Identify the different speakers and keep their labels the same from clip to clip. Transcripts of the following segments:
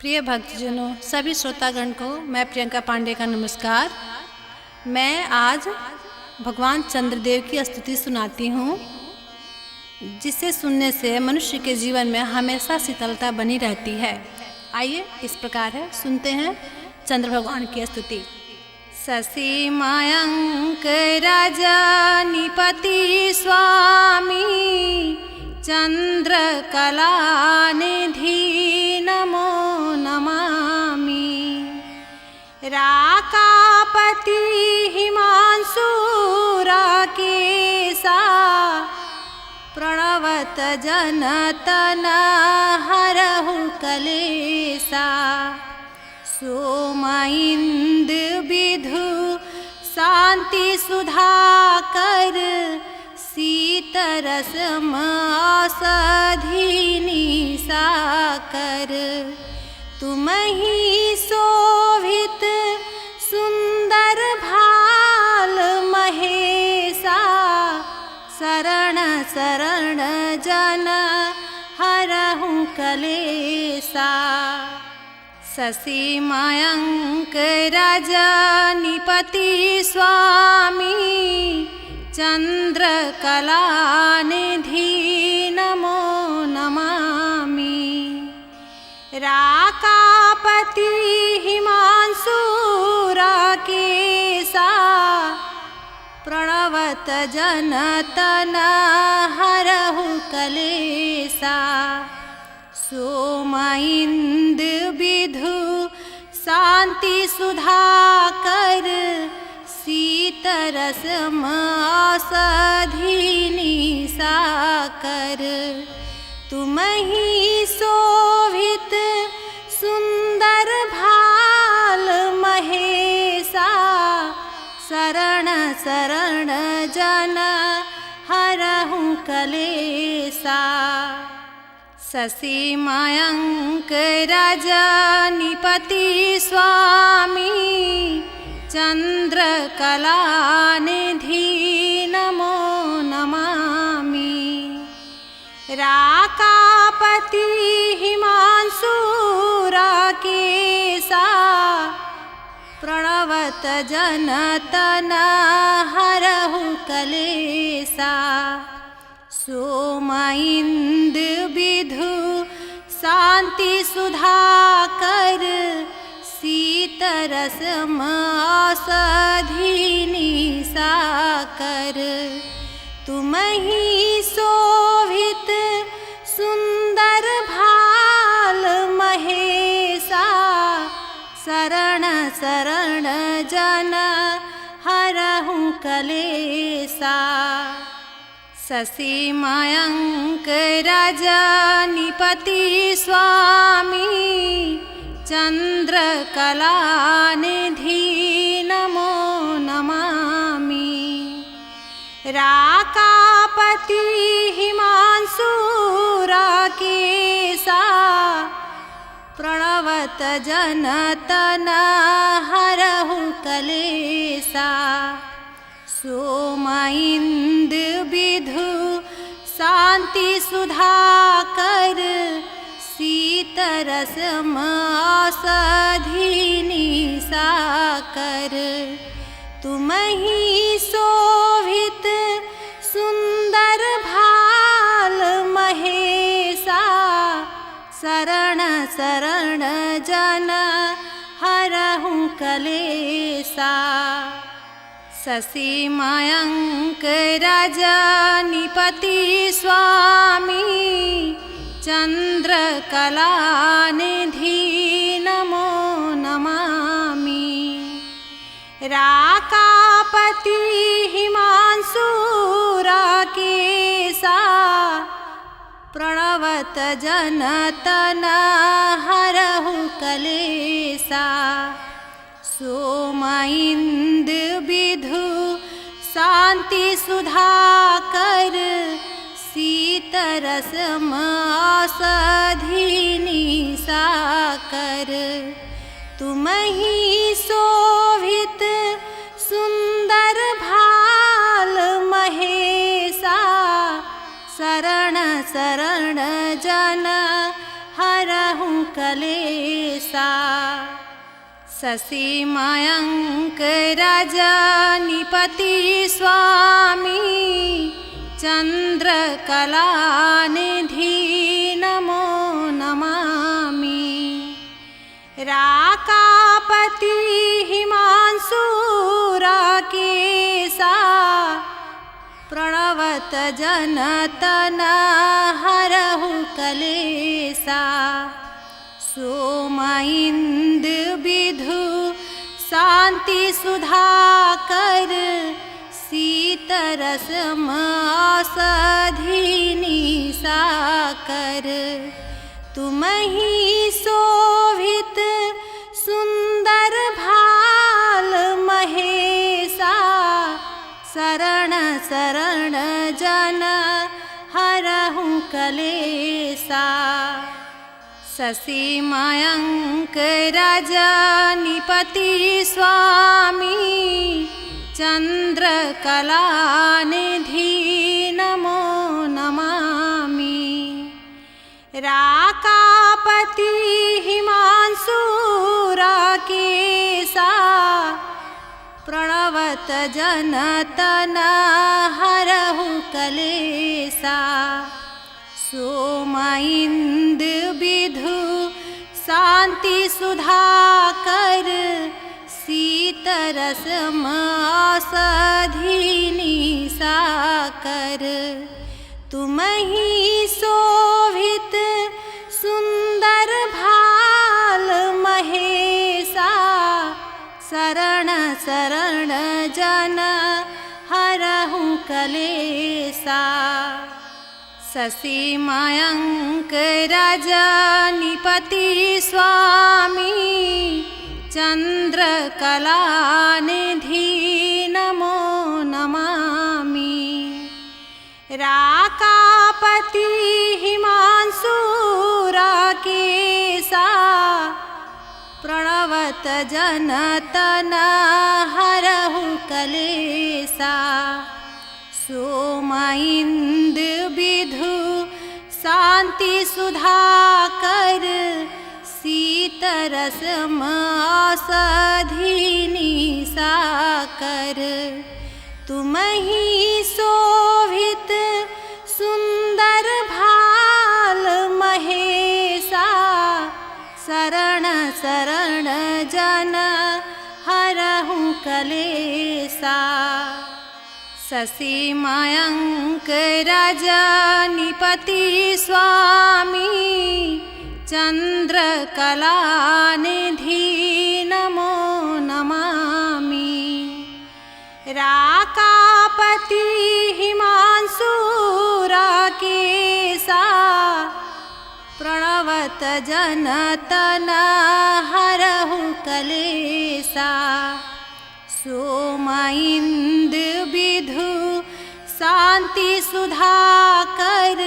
Speaker 1: प्रिय भक्तजनों, सभी श्रोतागण को मैं प्रियंका पांडे का नमस्कार। मैं आज भगवान चंद्रदेव की स्तुति सुनाती हूँ, जिसे सुनने से मनुष्य के जीवन में हमेशा शीतलता बनी रहती है। आइए इस प्रकार है, सुनते हैं चंद्र भगवान की स्तुति। शशि मयंक राजा निपति स्वामी चंद्र कलानिधि नमो नमामि। राकापति हिमांशु राकेशा प्रणवत जनतन हरहु कलेशा। सोम इंद्र विधु शांति सुधाकर शीतरस औषधि साकर। तुम ही शोभित सुंदर भाल महेशा शरण शरण जन हरहु कलेशा। शशि मयंक राजा निपति स्वामी चंद्र कलानिधि नमो नमामि। राकापति हिमांशु राकेशा प्रणवत जनतन हरहु कलेशा। सोम इंद्र विधु शांति सुधाकर शीतरस औषधि साकर। तुम ही शोभित सुंदर भाल महेशा शरण शरण जन हरहु कलेशा। शशि मयंक राजा निपति स्वामी चंद्र कलानिधि नमो नमामि। राकापति हिमांशु राकेशा प्रणवत जनतन हरहु कलेशा। सोम इंद्र विधु शांति सुधाकर शीतरस औषधि साकर। तुम ही शोभित सुंदर भाल महेशा शरण शरण जन हरहु कलेशा। शशि मयंक राजा निपति स्वामी चंद्र कलानिधि नमो नमामि। राकापति हिमांशु राकेशा प्रणवत जनतन हरहु कलेशा। सोम इंद्र विधु शांति सुधाकर शीतरस औषधि साकर। तुम ही शोभित सुंदर भाल महेशा शरण शरण जन हरहु कलेशा। शशि मयंक राजा निपति स्वामी चंद्र कलानिधि नमो नमामि। राकापति हिमांशु राकेशा प्रणवत जनतन हरहु कलेशा। सोम इंद्र विधु शांति सुधाकर शीतरस औषधि साकर। तुम ही शोभित सुंदर भाल महेशा शरण शरण जन हरहु कलेशा। शशि मयंक रजनीपति स्वामी चंद्रकलानिधि नमो नमामि। राकापति हिमांशु राकेशा प्रणवत जनतन हरहु कलेशा। सोम इंद विधु शांति सुधाकर शीतरस औषधि साकर। तुम ही शोभित सुंदर भाल महेशा शरण शरण जन हरहु कलेशा। शशि मयंक रजनीपति स्वामी चंद्रकलानिधि नमो नमामि। राकापति हिमांशु राकेशा प्रणवत जनतन हरहु कलेशा। सोम इंद विधु शांति सुधाकर शीतरस औषधि साकर। तुम ही शोभित सुंदर भाल महेशा शरण शरण जन हरहु कलेशा। शशि मयंक रजनीपति स्वामी चंद्रकलानिधि नमो नमामि। राकापति हिमांशु राकेशा प्रणवत जनतन हरहु कलेशा। सोम इंद विधु शांति सुधाकर शीतरस औषधि साकर। तुम ही शोभित सुंदर भाल महेशा शरण शरण जन हरहु कलेशा। शशि मयंक रजनीपति स्वामी चंद्रकलानिधि नमो नमामि। राकापति हिमांशु राकेशा प्रणवत जनतन हरहु कलेशा। सोम इंद विधु शांति सुधाकर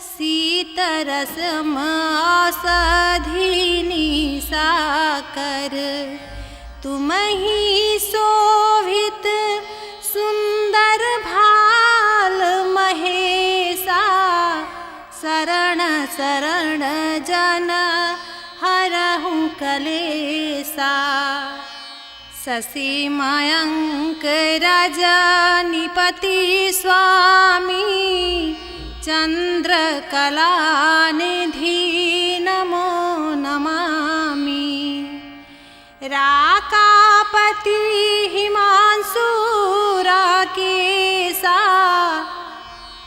Speaker 1: शीतरस औषधि साकर। तुम ही शोभित सुंदर भाल महेशा शरण शरण जन हरहु कलेशा। शशि मयंक रजनीपति स्वामी चंद्रकलानिधि नमो नमामि। राकापति हिमांशु राकेशा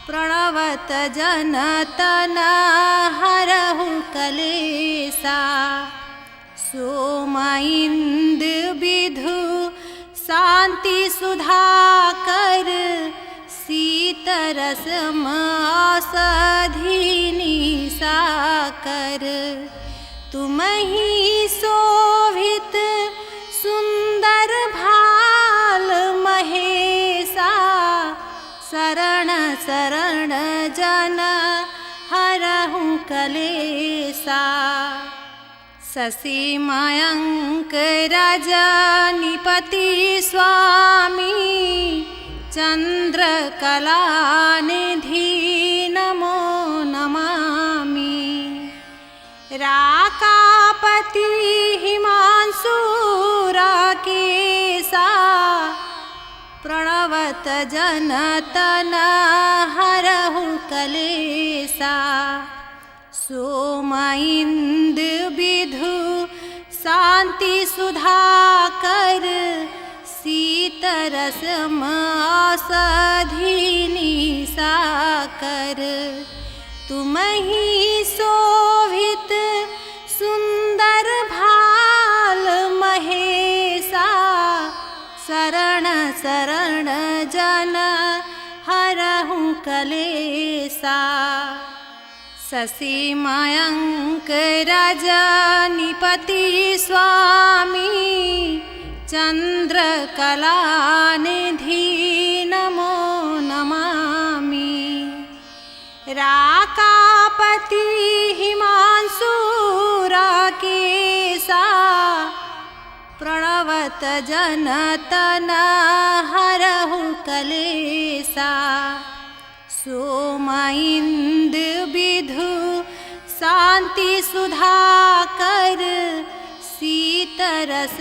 Speaker 1: प्रणवत जनतन हरहु कलेशा। सोम इंद विधु शांति सुधाकर शीतरस औषधि साकर। तुम ही शोभित सुंदर भाल महेशा शरण शरण जन हरहु कलेशा। शशि मयंक रजनीपति स्वामी चंद्रकलानिधि नमो नमामि। राकापति प्रणवत जन तन हरहु कलेसा सोम इंद विधु शांति सुधाकर शीतरस औषधि साकर तुमहि शोभित सुंदर भाल महेशा शरण शरण जन हरहु कलेसा शशि मयंक रजनीपति स्वामी चंद्र कलानिधि नमो नमामि राकापति हिमांशु राकेशा प्रणवत जन तन हरहु कलेसा सोम इंद विधु शांति सुधाकर शीतरस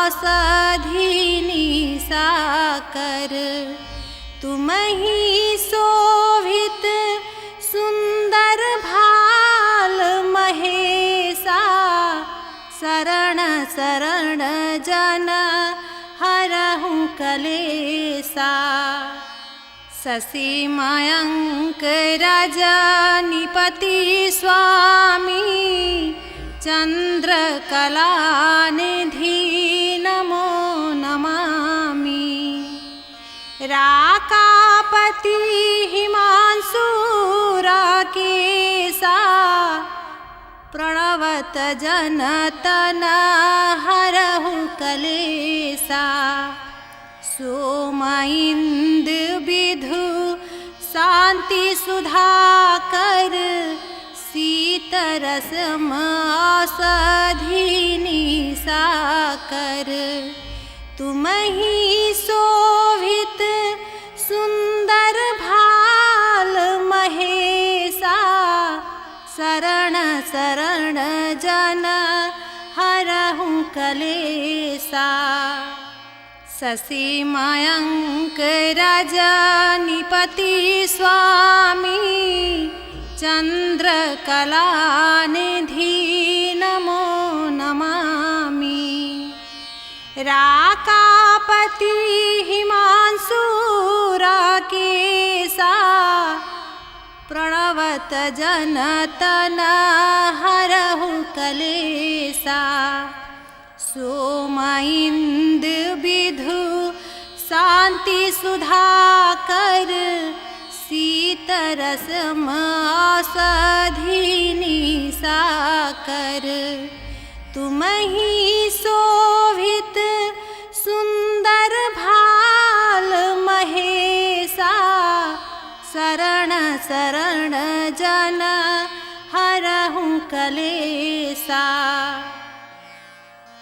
Speaker 1: औषधि साकर तुमहि शोभित सुंदर भाल महेशा शरण शरण जन हरहु कलेसा शशि मयंक रजनीपति स्वामी चंद्र कलानिधि नमो नमामि राकापति हिमांशु राकेशा प्रणवत जन तन हरहु कलेसा सोम इंद विधु शांति सुधाकर शीतरस औषधि साकर तुमहि शोभित सुंदर भाल महेशा शरण शरण जन हरहु कलेसा शशि मयंक रजनीपति स्वामी चंद्र कलानिधि नमो नमामि राकापति हिमांशु राकेशा प्रणवत जन तन हरहु कलेसा सोम इंद विधु शांति सुधाकर शीतरस औषधि साकर तुमहि शोभित सुंदर भाल महेशा शरण शरण जन हरहु कलेसा।